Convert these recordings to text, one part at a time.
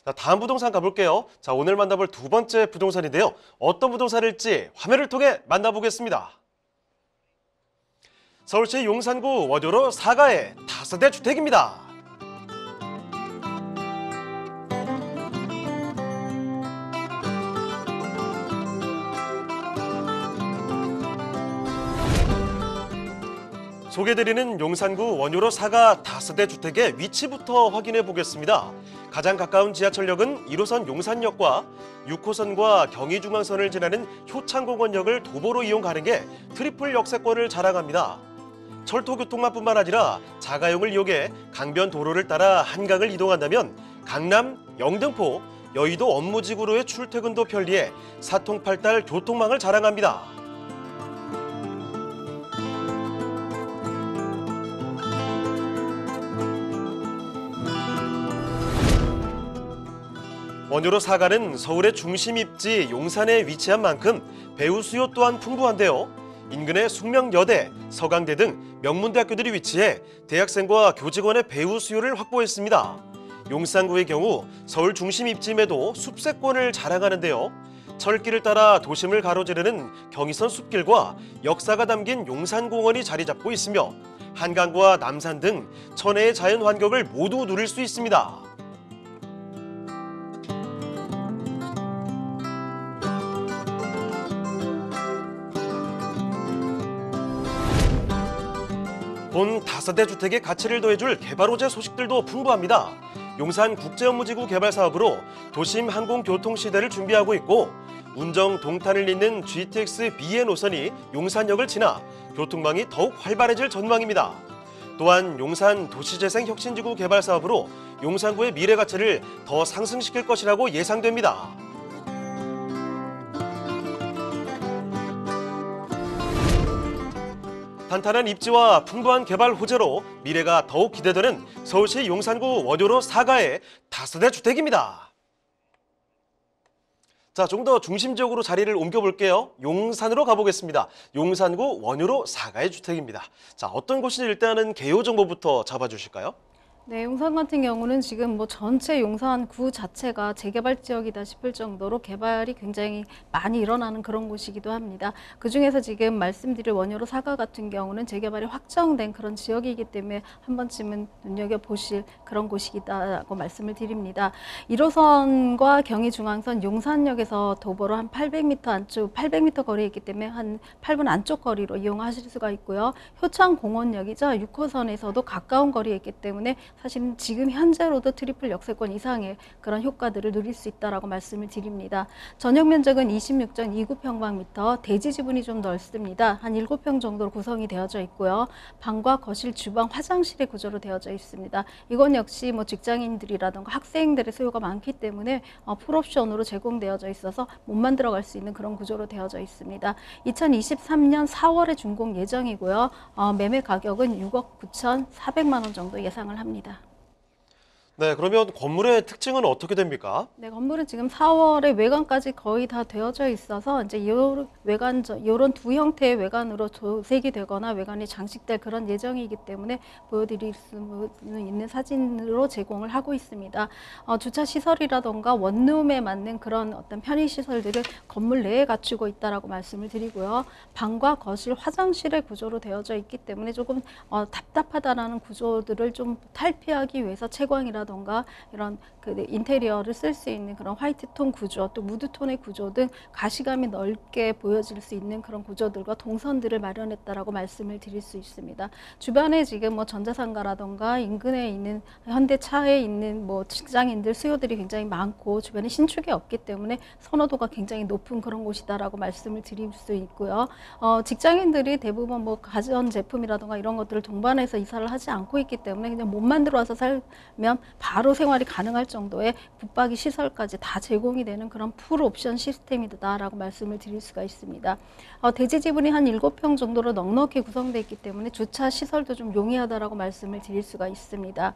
자, 다음 부동산 가볼게요. 자, 오늘 만나볼 두 번째 부동산인데요. 어떤 부동산일지 화면을 통해 만나보겠습니다. 서울시 용산구 원효로 사가의 다세대 주택입니다. 소개드리는 용산구 원효로 사가 다세대 주택의 위치부터 확인해 보겠습니다. 가장 가까운 지하철역은 1호선 용산역과 6호선과 경의중앙선을 지나는 효창공원역을 도보로 이용 가능해 트리플 역세권을 자랑합니다. 철도교통망뿐만 아니라 자가용을 이용해 강변 도로를 따라 한강을 이동한다면 강남, 영등포, 여의도 업무지구로의 출퇴근도 편리해 사통팔달 교통망을 자랑합니다. 원효로 사가는 서울의 중심 입지 용산에 위치한 만큼 배우 수요 또한 풍부한데요. 인근의 숙명여대, 서강대 등 명문대학교들이 위치해 대학생과 교직원의 배우 수요를 확보했습니다. 용산구의 경우 서울 중심 입지임에도 숲세권을 자랑하는데요. 철길을 따라 도심을 가로지르는 경의선 숲길과 역사가 담긴 용산공원이 자리 잡고 있으며 한강과 남산 등 천혜의 자연 환경을 모두 누릴 수 있습니다. 본 다세대 주택의 가치를 더해줄 개발 호재 소식들도 풍부합니다. 용산 국제업무지구 개발 사업으로 도심 항공교통 시대를 준비하고 있고 운정 동탄을 잇는 GTX BN 노선이 용산역을 지나 교통망이 더욱 활발해질 전망입니다. 또한 용산 도시재생혁신지구 개발 사업으로 용산구의 미래 가치를 더 상승시킬 것이라고 예상됩니다. 탄탄한 입지와 풍부한 개발 호재로 미래가 더욱 기대되는 서울시 용산구 원효로 사가의 다세대 주택입니다. 자, 좀 더 중심적으로 자리를 옮겨볼게요. 용산으로 가보겠습니다. 용산구 원효로 사가의 주택입니다. 자, 어떤 곳인지 일단은 개요 정보부터 잡아주실까요? 네, 용산 같은 경우는 지금 뭐 전체 용산구 자체가 재개발 지역이다 싶을 정도로 개발이 굉장히 많이 일어나는 그런 곳이기도 합니다. 그중에서 지금 말씀드릴 원효로 사가 같은 경우는 재개발이 확정된 그런 지역이기 때문에 한 번쯤은 눈여겨보실 그런 곳이기다라고 말씀을 드립니다. 1호선과 경의중앙선 용산역에서 도보로 한 800m 안쪽, 800m 거리에 있기 때문에 한 8분 안쪽 거리로 이용하실 수가 있고요. 효창공원역이죠. 6호선에서도 가까운 거리에 있기 때문에 사실 지금 현재로도 트리플 역세권 이상의 그런 효과들을 누릴 수 있다라고 말씀을 드립니다. 전용 면적은 26.29평방미터, 대지 지분이 좀 넓습니다. 한 7평 정도로 구성이 되어져 있고요. 방과 거실, 주방, 화장실의 구조로 되어져 있습니다. 이건 역시 뭐 직장인들이라든가 학생들의 수요가 많기 때문에 풀옵션으로 제공되어져 있어서 몸만 들어갈 수 있는 그런 구조로 되어져 있습니다. 2023년 4월에 준공 예정이고요. 매매 가격은 6억 9,400만 원 정도 예상을 합니다. 네, 그러면 건물의 특징은 어떻게 됩니까? 네, 건물은 지금 4월에 외관까지 거의 다 되어져 있어서 이제 이런 두 형태의 외관으로 도색이 되거나 외관이 장식될 그런 예정이기 때문에 보여드릴 수 있는 사진으로 제공을 하고 있습니다. 주차 시설이라던가 원룸에 맞는 그런 어떤 편의 시설들을 건물 내에 갖추고 있다라고 말씀을 드리고요. 방과 거실, 화장실의 구조로 되어져 있기 때문에 조금 답답하다라는 구조들을 좀 탈피하기 위해서 채광이라든가 이런 그 인테리어를 쓸 수 있는 그런 화이트톤 구조, 또 무드톤의 구조 등 가시감이 넓게 보여질 수 있는 그런 구조들과 동선들을 마련했다라고 말씀을 드릴 수 있습니다. 주변에 지금 뭐 전자상가라던가 인근에 있는 현대차에 있는 뭐 직장인들 수요들이 굉장히 많고 주변에 신축이 없기 때문에 선호도가 굉장히 높은 그런 곳이다라고 말씀을 드릴 수 있고요. 직장인들이 대부분 뭐 가전 제품이라던가 이런 것들을 동반해서 이사를 하지 않고 있기 때문에 그냥 몸만 들어와서 살면 바로 생활이 가능할 정도의 붙박이 시설까지 다 제공이 되는 그런 풀 옵션 시스템이다라고 말씀을 드릴 수가 있습니다. 대지 지분이 한 7평 정도로 넉넉히 구성되어 있기 때문에 주차 시설도 좀 용이하다라고 말씀을 드릴 수가 있습니다.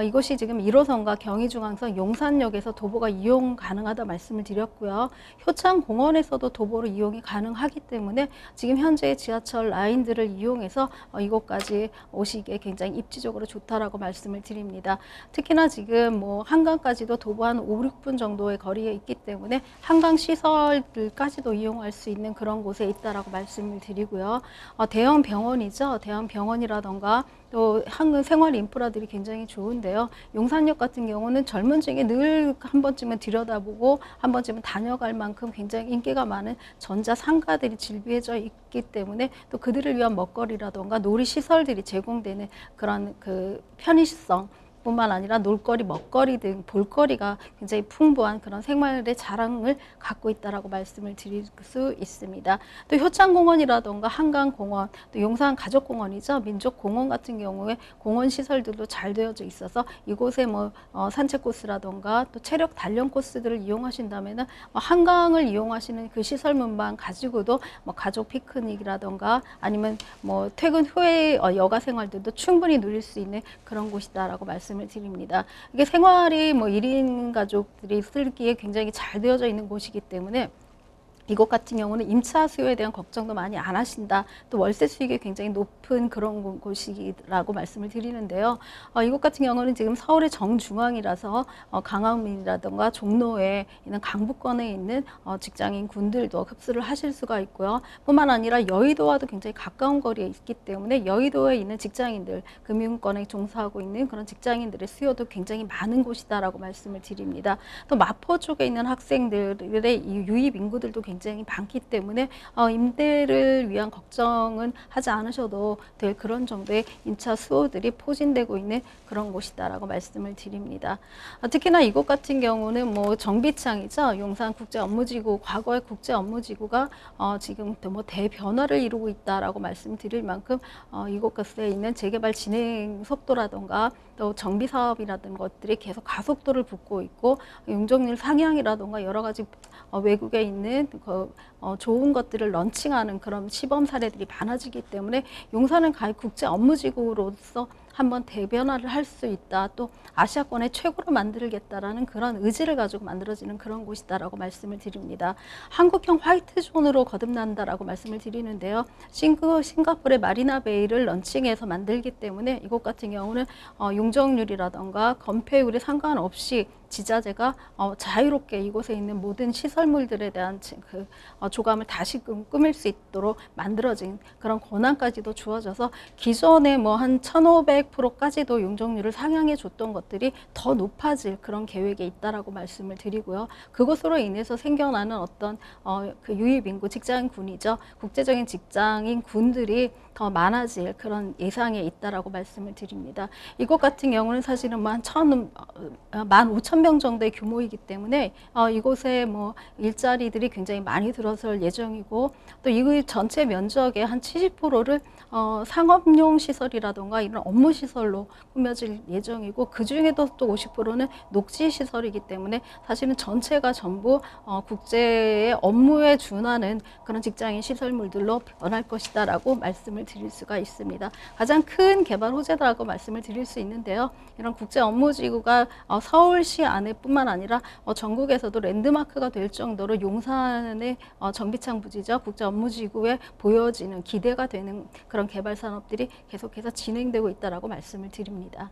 이곳이 지금 1호선과 경의중앙선 용산역에서 도보가 이용 가능하다 말씀을 드렸고요. 효창공원에서도 도보로 이용이 가능하기 때문에 지금 현재 지하철 라인들을 이용해서 이곳까지 오시기에 굉장히 입지적으로 좋다라고 말씀을 드립니다. 특히 특히나 지금 뭐 한강까지도 도보 한 5, 6분 정도의 거리에 있기 때문에 한강 시설들까지도 이용할 수 있는 그런 곳에 있다라고 말씀을 드리고요. 대형 병원이죠. 대형 병원이라던가 또 한국 생활 인프라들이 굉장히 좋은데요. 용산역 같은 경우는 젊은 층이 늘 한 번쯤은 들여다보고 한 번쯤은 다녀갈 만큼 굉장히 인기가 많은 전자 상가들이 질비해져 있기 때문에 또 그들을 위한 먹거리라던가 놀이 시설들이 제공되는 그런 그 편의성 뿐만 아니라 놀거리, 먹거리 등 볼거리가 굉장히 풍부한 그런 생활의 자랑을 갖고 있다라고 말씀을 드릴 수 있습니다. 또 효창공원이라던가 한강공원, 또 용산 가족공원이죠. 민족공원 같은 경우에 공원 시설들도 잘 되어져 있어서 이곳에 뭐 산책 코스라던가 또 체력 단련 코스들을 이용하신다면은 한강을 이용하시는 그 시설물만 가지고도 뭐 가족 피크닉이라던가 아니면 뭐 퇴근 후에 여가 생활들도 충분히 누릴 수 있는 그런 곳이다라고 말씀을 드립니다. 이게 생활이 뭐 1인 가족들이 쓰기에 굉장히 잘 되어져 있는 곳이기 때문에 이곳 같은 경우는 임차 수요에 대한 걱정도 많이 안 하신다. 또 월세 수익이 굉장히 높은 그런 곳이라고 말씀을 드리는데요. 이곳 같은 경우는 지금 서울의 정중앙이라서 강화문이라든가 종로에 있는 강북권에 있는 직장인 군들도 흡수를 하실 수가 있고요. 뿐만 아니라 여의도와도 굉장히 가까운 거리에 있기 때문에 여의도에 있는 직장인들, 금융권에 종사하고 있는 그런 직장인들의 수요도 굉장히 많은 곳이다라고 말씀을 드립니다. 또 마포 쪽에 있는 학생들의 이 유입 인구들도 굉장히 많기 때문에 임대를 위한 걱정은 하지 않으셔도 될 그런 정도의 임차 수요들이 포진되고 있는 그런 곳이다라고 말씀을 드립니다. 특히나 이곳 같은 경우는 뭐 정비창이죠. 용산국제업무지구, 과거의 국제업무지구가 지금 뭐 대변화를 이루고 있다라고 말씀드릴 만큼 이곳에 있는 재개발 진행 속도라던가 또 정비 사업이라든 것들이 계속 가속도를 붓고 있고 용적률 상향이라던가 여러 가지 외국에 있는 좋은 것들을 런칭하는 그런 시범 사례들이 많아지기 때문에 용산은 국제 업무지구로서 한번 대변화를 할 수 있다. 또 아시아권의 최고로 만들겠다라는 그런 의지를 가지고 만들어지는 그런 곳이다라고 말씀을 드립니다. 한국형 화이트존으로 거듭난다라고 말씀을 드리는데요. 싱가포르의 마리나베이를 런칭해서 만들기 때문에 이곳 같은 경우는 용적률이라던가 건폐율에 상관없이 지자체가 자유롭게 이곳에 있는 모든 시설물들에 대한 그 조감을 다시금 꾸밀 수 있도록 만들어진 그런 권한까지도 주어져서 기존에 뭐 한 1500%까지도 용적률을 상향해 줬던 것들이 더 높아질 그런 계획에 있다라고 말씀을 드리고요. 그것으로 인해서 생겨나는 어떤 그 유입 인구 직장군이죠. 국제적인 직장인 군들이 더 많아질 그런 예상에 있다라고 말씀을 드립니다. 이곳 같은 경우는 사실은 한 15,000명 정도의 규모이기 때문에 이곳에 뭐 일자리들이 굉장히 많이 들어설 예정이고 또 이 전체 면적의 한 70%를 상업용 시설이라던가 이런 업무 시설로 꾸며질 예정이고 그 중에도 또 50%는 녹지 시설이기 때문에 사실은 전체가 전부 국제의 업무에 준하는 그런 직장인 시설물들로 변할 것이다라고 말씀을 드릴 수가 있습니다. 가장 큰 개발 호재라고 말씀을 드릴 수 있는데요. 이런 국제 업무지구가 서울시 안에뿐만 아니라 전국에서도 랜드마크가 될 정도로 용산의 정비창 부지죠. 국제 업무지구에 보여지는 기대가 되는 그런 개발 산업들이 계속해서 진행되고 있다라고 말씀을 드립니다.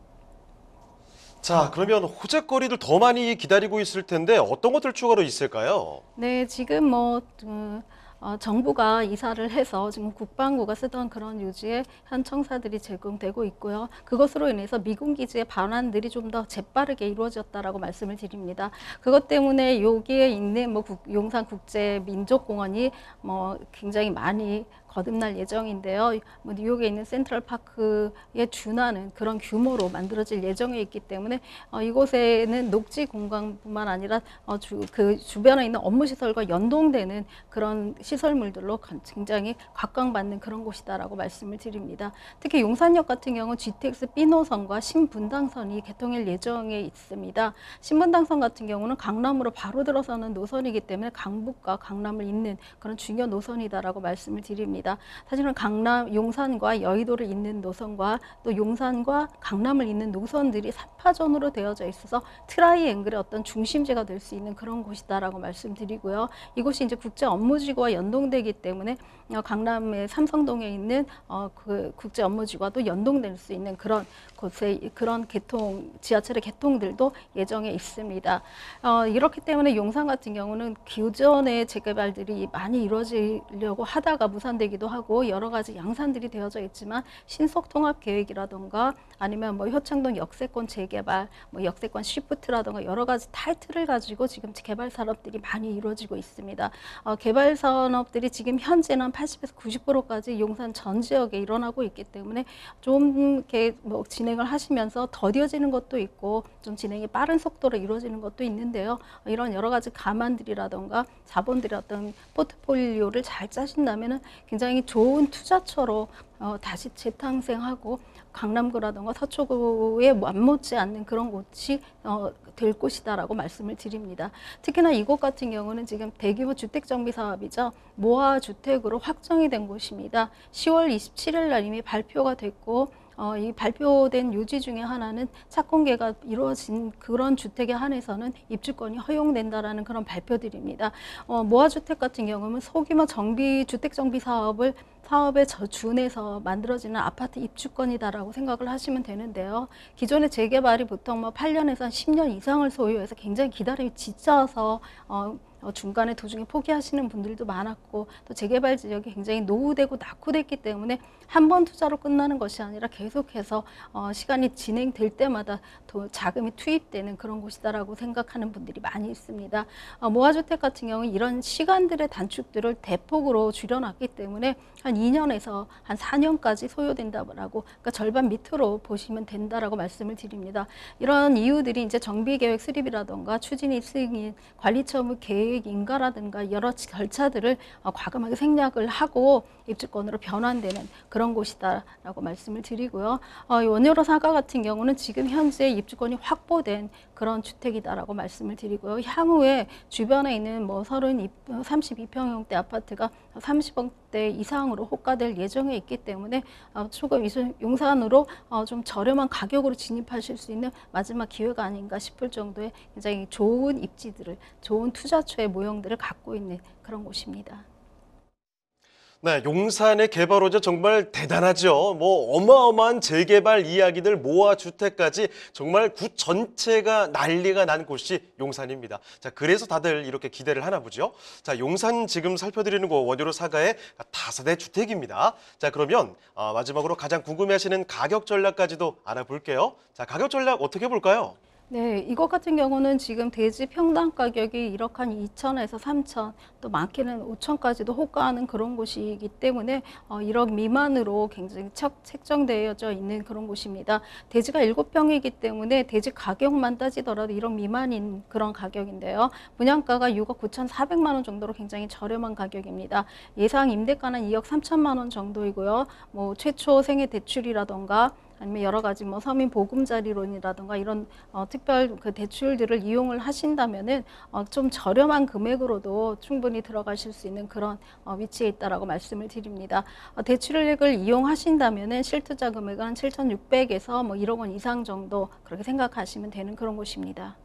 자, 그러면 호재거리들 더 많이 기다리고 있을 텐데 어떤 것들 추가로 있을까요? 네, 지금 뭐 정부가 이사를 해서 지금 국방부가 쓰던 그런 유지의 현 청사들이 제공되고 있고요. 그것으로 인해서 미군 기지의 반환들이 좀 더 재빠르게 이루어졌다라고 말씀을 드립니다. 그것 때문에 여기에 있는 뭐 용산 국제 민족공원이 뭐 굉장히 많이 거듭날 예정인데요. 뭐 뉴욕에 있는 센트럴파크에 준하는 그런 규모로 만들어질 예정에 있기 때문에 이곳에는 녹지 공간뿐만 아니라 그 주변에 있는 업무 시설과 연동되는 그런 시설물들로 굉장히 각광받는 그런 곳이다라고 말씀을 드립니다. 특히 용산역 같은 경우는 GTX B노선과 신분당선이 개통할 예정에 있습니다. 신분당선 같은 경우는 강남으로 바로 들어서는 노선이기 때문에 강북과 강남을 잇는 그런 중요 노선이다라고 말씀을 드립니다. 있습니다. 사실은 강남, 용산과 여의도를 잇는 노선과 또 용산과 강남을 잇는 노선들이 3파전으로 되어져 있어서 트라이앵글의 어떤 중심지가 될 수 있는 그런 곳이다라고 말씀드리고요. 이곳이 이제 국제 업무지구와 연동되기 때문에 강남의 삼성동에 있는 그 국제 업무지구와도 연동될 수 있는 그런 곳에 그런 지하철의 개통들도 예정에 있습니다. 이렇기 때문에 용산 같은 경우는 기존의 재개발들이 많이 이루어지려고 하다가 무산되기도 하고 여러 가지 양산들이 되어져 있지만 신속통합 계획이라던가 아니면 뭐 효창동 역세권 재개발, 뭐 역세권 시프트라던가 여러 가지 타이틀을 가지고 지금 개발 산업들이 많이 이루어지고 있습니다. 개발 산업들이 지금 현재는 80에서 90%까지 용산 전 지역에 일어나고 있기 때문에 좀 이렇게 뭐 진행을 하시면서 더뎌지는 것도 있고 좀 진행이 빠른 속도로 이루어지는 것도 있는데요. 이런 여러 가지 감안들이라던가 자본들의 어떤 포트폴리오를 잘 짜신다면은 굉장히 좋은 투자처로 다시 재탄생하고 강남구라던가 서초구에 맞먹지 않는 그런 곳이 될 곳이다라고 말씀을 드립니다. 특히나 이곳 같은 경우는 지금 대규모 주택정비 사업이죠. 모아주택으로 확정이 된 곳입니다. 10월 27일 날 이미 발표가 됐고 이 발표된 요지 중에 하나는 착공계가 이루어진 그런 주택에 한해서는 입주권이 허용된다라는 그런 발표들입니다. 모아주택 같은 경우는 소규모 주택정비 사업에 준해서 만들어지는 아파트 입주권이다라고 생각을 하시면 되는데요. 기존의 재개발이 보통 뭐 8년에서 한 10년 이상을 소요해서 굉장히 기다림이 지쳐서 중간에 도중에 포기하시는 분들도 많았고 또 재개발 지역이 굉장히 노후되고 낙후됐기 때문에 한 번 투자로 끝나는 것이 아니라 계속해서 시간이 진행될 때마다 자금이 투입되는 그런 곳이다라고 생각하는 분들이 많이 있습니다. 모아주택 같은 경우는 이런 시간들의 단축들을 대폭으로 줄여놨기 때문에 한 2년에서 한 4년까지 소요된다고 그러니까 절반 밑으로 보시면 된다라고 말씀을 드립니다. 이런 이유들이 이제 정비계획 수립이라던가 추진이 승인, 관리처분 계획 인가라든가 여러 절차들을 과감하게 생략을 하고 입주권으로 변환되는 그런 곳이다라고 말씀을 드리고요. 원효로 사가 같은 경우는 지금 현재 입주권이 확보된 그런 주택이다라고 말씀을 드리고요. 향후에 주변에 있는 뭐 32평형대 아파트가 30억대 이상으로 호가될 예정에 있기 때문에 조금 용산으로 좀 저렴한 가격으로 진입하실 수 있는 마지막 기회가 아닌가 싶을 정도의 굉장히 좋은 입지들을, 좋은 투자처의 모형들을 갖고 있는 그런 곳입니다. 네, 용산의 개발 호재 정말 대단하죠. 뭐 어마어마한 재개발 이야기들 모아 주택까지 정말 구 전체가 난리가 난 곳이 용산입니다. 자, 그래서 다들 이렇게 기대를 하나 보죠. 자, 용산 지금 살펴드리는 곳 원효로 사가의 5대 주택입니다. 자, 그러면 마지막으로 가장 궁금해하시는 가격 전략까지도 알아볼게요. 자, 가격 전략 어떻게 볼까요? 네, 이것 같은 경우는 지금 대지 평당 가격이 1억 한 2천에서 3천, 또 많게는 5천까지도 호가하는 그런 곳이기 때문에 1억 미만으로 굉장히 책정되어져 있는 그런 곳입니다. 대지가 7평이기 때문에 대지 가격만 따지더라도 1억 미만인 그런 가격인데요. 분양가가 6억 9,400만 원 정도로 굉장히 저렴한 가격입니다. 예상 임대가는 2억 3천만 원 정도이고요. 뭐 최초 생애 대출이라던가 아니면 여러 가지 뭐 서민 보금자리론이라든가 이런 특별 그 대출들을 이용을 하신다면은 좀 저렴한 금액으로도 충분히 들어가실 수 있는 그런 위치에 있다라고 말씀을 드립니다. 대출을 이용하신다면은 실투자 금액은 7,600에서 뭐 1억 원 이상 정도 그렇게 생각하시면 되는 그런 곳입니다.